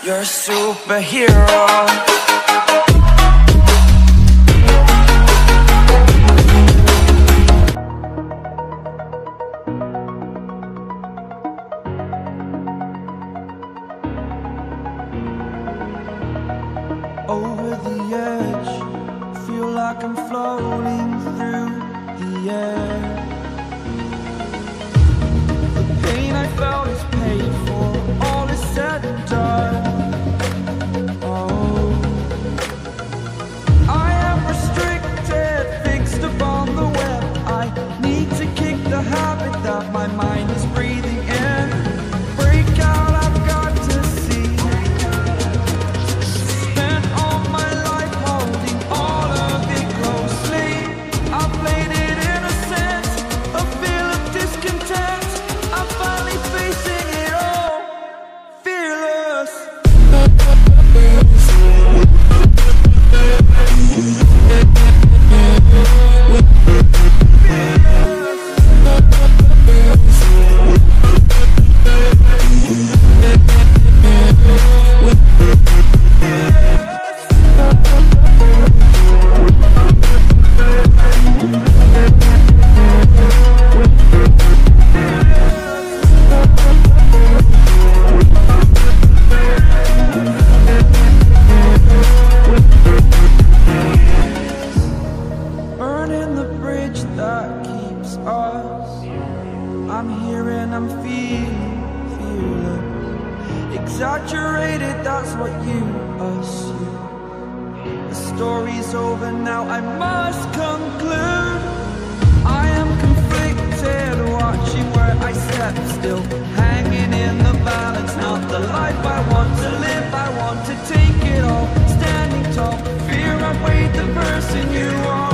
You're a superhero. Over the edge, feel like I'm floating through the air. The pain I felt is paid for, all is said and done. Oh, I am restricted, fixed upon the web. I need to kick the habit that my mind is breathing in. Break out, I've got to see. Spent all my life holding all of it closely. I played it innocent, a feel of discontent. I'm finally facing it all, fearless. Burning the bridge that keeps us. I'm here and I'm feeling fearless. Exaggerated, that's what you assume. The story's over now, I must conclude. I am conflicted, watching where I step still, hanging in the balance. Not the life I want to live, I want to take it all. Standing tall, fear I weighed the person you are.